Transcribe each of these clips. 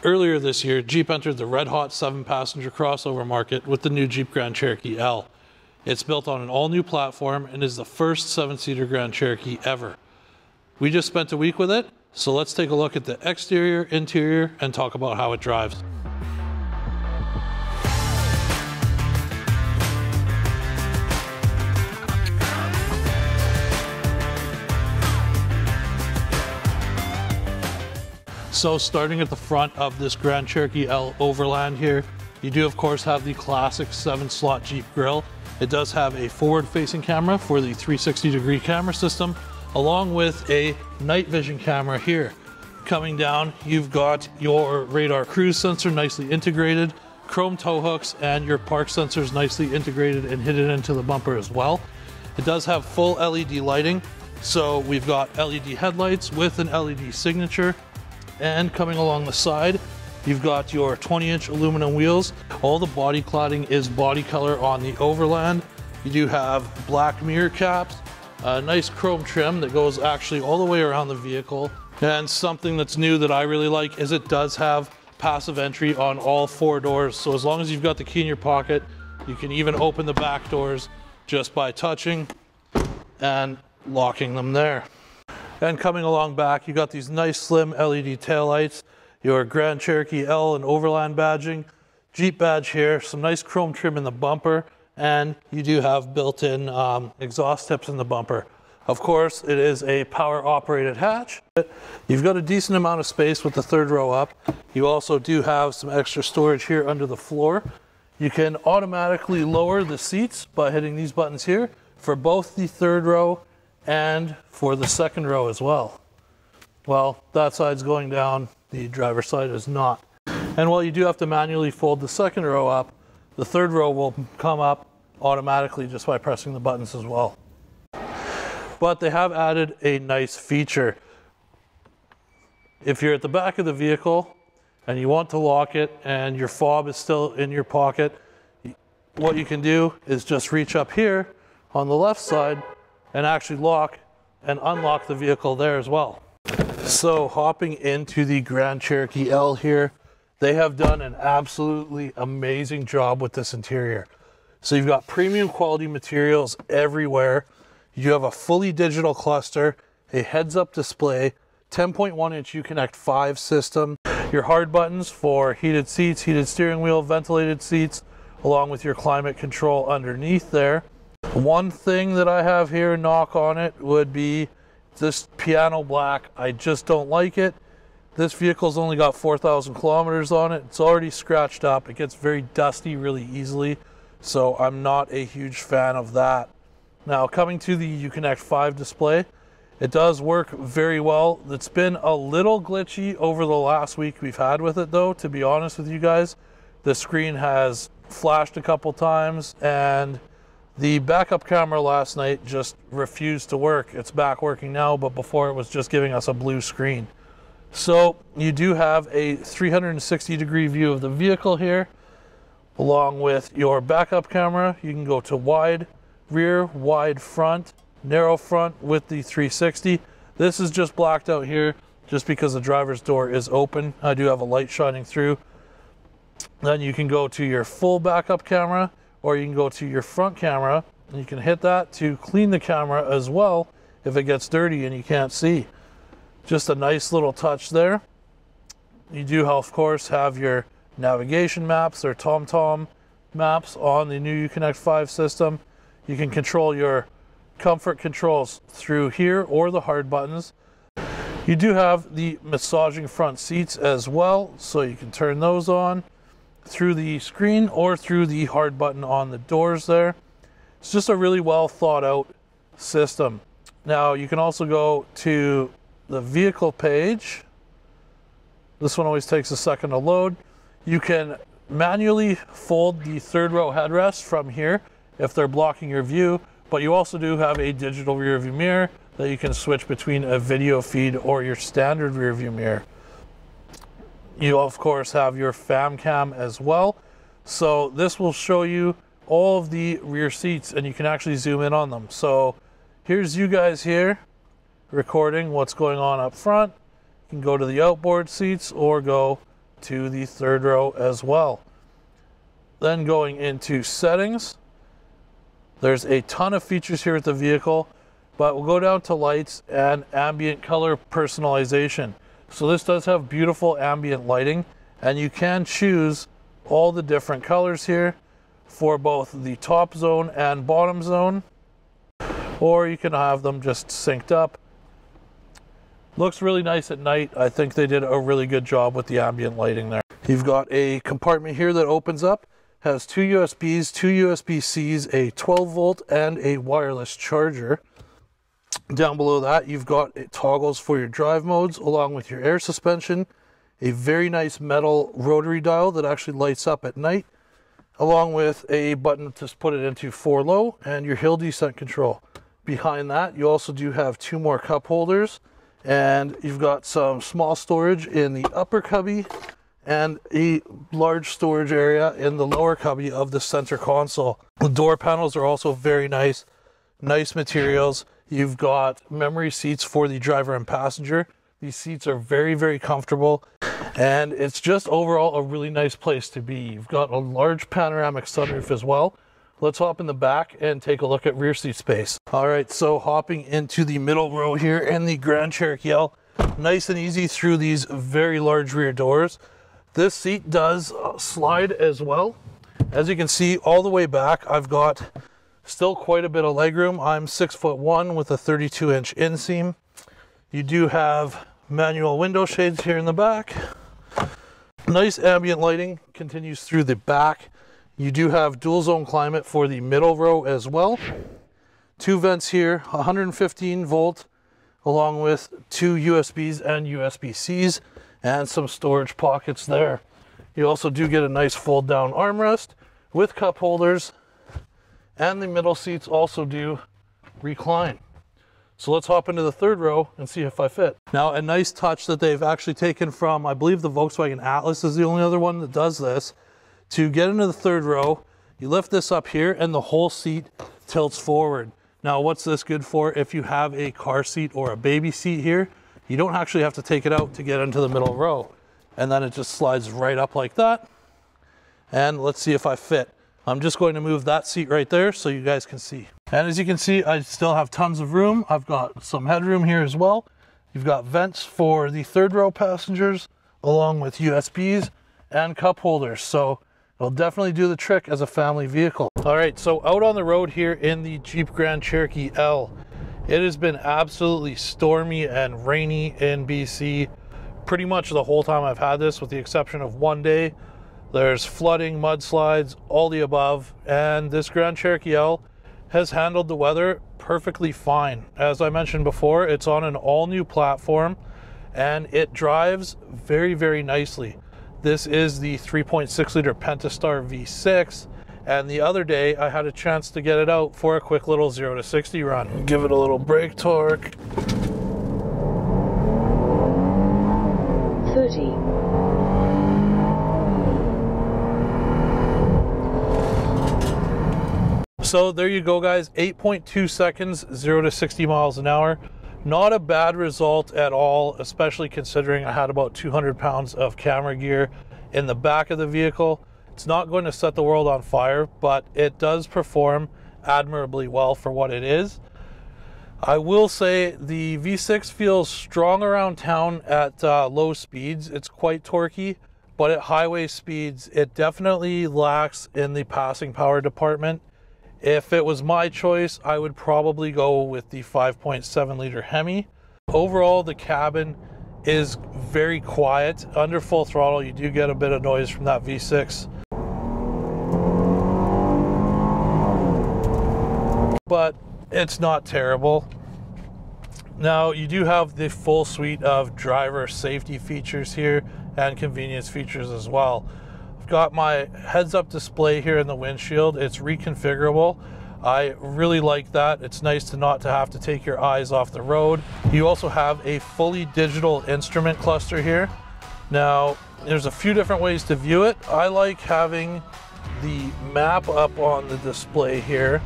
Earlier this year, Jeep entered the red-hot 7-passenger crossover market with the new Jeep Grand Cherokee L. It's built on an all-new platform and is the first 7-seater Grand Cherokee ever. We just spent a week with it, so let's take a look at the exterior, interior, and talk about how it drives. So starting at the front of this Grand Cherokee L Overland here, you do of course have the classic 7-slot Jeep grille. It does have a forward-facing camera for the 360-degree camera system, along with a night vision camera here. Coming down, you've got your radar cruise sensor nicely integrated, chrome tow hooks, and your park sensors nicely integrated and hidden into the bumper as well. It does have full LED lighting, so we've got LED headlights with an LED signature. And coming along the side, you've got your 20-inch aluminum wheels. All the body cladding is body color on the Overland. You do have black mirror caps, a nice chrome trim that goes actually all the way around the vehicle. And something that's new that I really like is it does have passive entry on all 4 doors. So as long as you've got the key in your pocket, you can even open the back doors just by touching and locking them there. And coming along back, you got these nice slim LED taillights, your Grand Cherokee L and Overland badging, Jeep badge here, some nice chrome trim in the bumper, and you do have built-in exhaust tips in the bumper. Of course, it is a power-operated hatch. You've got a decent amount of space with the 3rd row up. You also do have some extra storage here under the floor. You can automatically lower the seats by hitting these buttons here for both the 3rd row and for the 2nd row as well. Well, that side's going down, the driver's side is not. And while you do have to manually fold the 2nd row up, the 3rd row will come up automatically just by pressing the buttons as well. But they have added a nice feature. If you're at the back of the vehicle and you want to lock it and your fob is still in your pocket, what you can do is just reach up here on the left side and actually lock and unlock the vehicle there as well. So hopping into the Grand Cherokee L here, they have done an absolutely amazing job with this interior. So you've got premium quality materials everywhere. You have a fully digital cluster, a heads-up display, 10.1-inch Uconnect 5 system, your hard buttons for heated seats, heated steering wheel, ventilated seats, along with your climate control underneath there. One thing that I have here, knock on it, would be this piano black. I just don't like it. This vehicle's only got 4,000 kilometers on it. It's already scratched up. It gets very dusty really easily, so I'm not a huge fan of that. Now, coming to the Uconnect 5 display, it does work very well. It's been a little glitchy over the last week we've had with it though, to be honest with you guys. The screen has flashed a couple times and the backup camera last night just refused to work. It's back working now, but before it was just giving us a blue screen. So you do have a 360-degree view of the vehicle here, along with your backup camera. You can go to wide rear, wide front, narrow front with the 360. This is just blacked out here just because the driver's door is open. I do have a light shining through. Then you can go to your full backup camera, or you can go to your front camera and you can hit that to clean the camera as well if it gets dirty and you can't see. Just a nice little touch there. You do of course have your navigation maps or TomTom maps on the new Uconnect 5 system. You can control your comfort controls through here or the hard buttons. You do have the massaging front seats as well, so you can turn those on through the screen or through the hard button on the doors there. It's just a really well thought out system. Now you can also go to the vehicle page. This one always takes a second to load. You can manually fold the 3rd row headrest from here if they're blocking your view, but you also do have a digital rear view mirror that you can switch between a video feed or your standard rear view mirror. You of course have your fam cam as well. So this will show you all of the rear seats and you can actually zoom in on them. So here's you guys here recording what's going on up front. You can go to the outboard seats or go to the third row as well. Then going into settings, there's a ton of features here with the vehicle, but we'll go down to lights and ambient color personalization. So this does have beautiful ambient lighting, and you can choose all the different colors here for both the top zone and bottom zone, or you can have them just synced up. Looks really nice at night. I think they did a really good job with the ambient lighting there. You've got a compartment here that opens up, has two USBs, two USB-Cs, a 12-volt, and a wireless charger. Down below that, you've got toggles for your drive modes, along with your air suspension, a very nice metal rotary dial that actually lights up at night, along with a button to put it into 4 low, and your hill descent control. Behind that, you also do have 2 more cup holders, and you've got some small storage in the upper cubby and a large storage area in the lower cubby of the center console. The door panels are also very nice materials. You've got memory seats for the driver and passenger. These seats are very, very comfortable, and it's just overall a really nice place to be. You've got a large panoramic sunroof as well. Let's hop in the back and take a look at rear seat space. All right, so hopping into the middle row here in the Grand Cherokee L, nice and easy through these very large rear doors. This seat does slide as well. As you can see, all the way back, I've got still quite a bit of legroom. I'm 6'1" with a 32-inch inseam. You do have manual window shades here in the back. Nice ambient lighting continues through the back. You do have dual zone climate for the middle row as well. 2 vents here, 115 volt, along with 2 USBs and USB-Cs, and some storage pockets there. You also do get a nice fold down armrest with cup holders, and the middle seats also do recline. So let's hop into the third row and see if I fit. Now, a nice touch that they've actually taken from, I believe the Volkswagen Atlas is the only other one that does this. To get into the third row, you lift this up here and the whole seat tilts forward. Now, what's this good for? If you have a car seat or a baby seat here, you don't actually have to take it out to get into the middle row. And then it just slides right up like that. And let's see if I fit. I'm just going to move that seat right there so you guys can see. And as you can see, I still have tons of room. I've got some headroom here as well. You've got vents for the third row passengers, along with USBs and cup holders. So it'll definitely do the trick as a family vehicle. All right, so out on the road here in the Jeep Grand Cherokee L, it has been absolutely stormy and rainy in BC pretty much the whole time I've had this, with the exception of one day. There's flooding, mudslides, all the above, and this Grand Cherokee L has handled the weather perfectly fine. As I mentioned before, it's on an all-new platform, and it drives very, very nicely. This is the 3.6 liter Pentastar V6, and the other day I had a chance to get it out for a quick little 0 to 60 run. Give it a little brake torque. 30. So there you go, guys, 8.2 seconds, 0 to 60 miles an hour. Not a bad result at all, especially considering I had about 200 pounds of camera gear in the back of the vehicle. It's not going to set the world on fire, but it does perform admirably well for what it is. I will say the V6 feels strong around town at low speeds. It's quite torquey, but at highway speeds, it definitely lacks in the passing power department. If it was my choice, I would probably go with the 5.7 liter Hemi. Overall, the cabin is very quiet. Under full throttle, you do get a bit of noise from that V6. But it's not terrible. Now, you do have the full suite of driver safety features here and convenience features as well. Got my heads-up display here in the windshield. It's reconfigurable. I really like that. It's nice to not to have to take your eyes off the road. You also have a fully digital instrument cluster here. Now, there's a few different ways to view it. I like having the map up on the display here.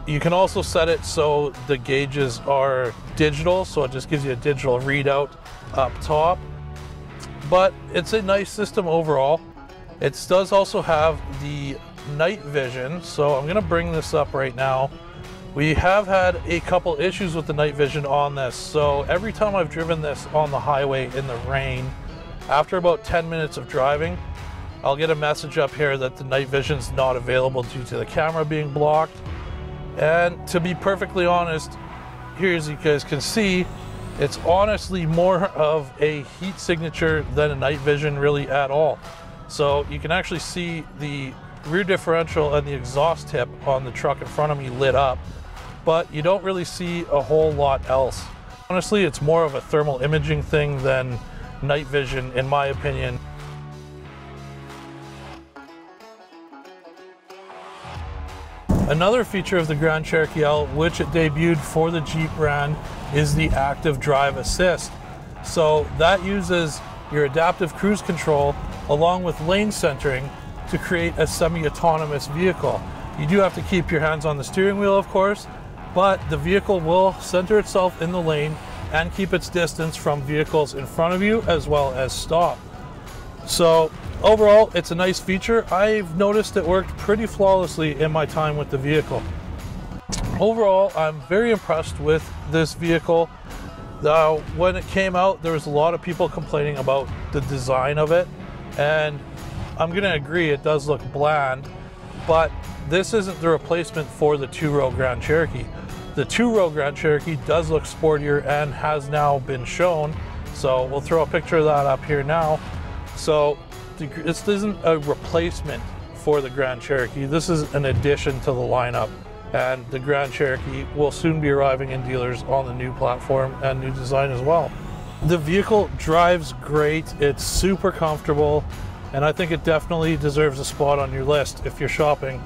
You can also set it so the gauges are digital, so it just gives you a digital readout up top. but it's a nice system overall. It does also have the night vision, so I'm gonna bring this up right now. We have had a couple issues with the night vision on this, so every time I've driven this on the highway in the rain, after about 10 minutes of driving, I'll get a message up here that the night vision's not available due to the camera being blocked. And to be perfectly honest, here as you guys can see, it's honestly more of a heat signature than a night vision really at all. So you can actually see the rear differential and the exhaust tip on the truck in front of me lit up, but you don't really see a whole lot else. Honestly, it's more of a thermal imaging thing than night vision, in my opinion. Another feature of the Grand Cherokee L, which it debuted for the Jeep brand, is the active drive assist. So that uses your adaptive cruise control along with lane centering to create a semi-autonomous vehicle. You do have to keep your hands on the steering wheel, of course, but the vehicle will center itself in the lane and keep its distance from vehicles in front of you as well as stop. So overall, it's a nice feature. I've noticed it worked pretty flawlessly in my time with the vehicle. Overall, I'm very impressed with this vehicle. When it came out, there was a lot of people complaining about the design of it, and I'm gonna agree, it does look bland, but this isn't the replacement for the two-row Grand Cherokee. The two-row Grand Cherokee does look sportier and has now been shown, so we'll throw a picture of that up here now. So this isn't a replacement for the Grand Cherokee. This is an addition to the lineup, and the Grand Cherokee will soon be arriving in dealers on the new platform and new design as well. The vehicle drives great. It's super comfortable, and I think it definitely deserves a spot on your list if you're shopping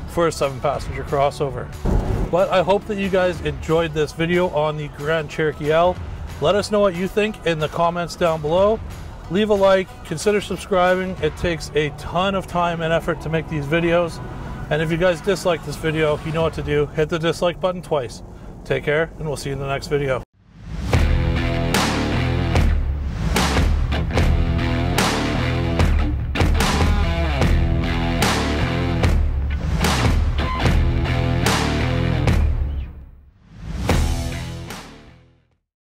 for a 7-passenger crossover. But I hope that you guys enjoyed this video on the Grand Cherokee L. Let us know what you think in the comments down below. Leave a like, consider subscribing. It takes a ton of time and effort to make these videos. And if you guys dislike this video, you know what to do. Hit the dislike button twice. Take care, and we'll see you in the next video.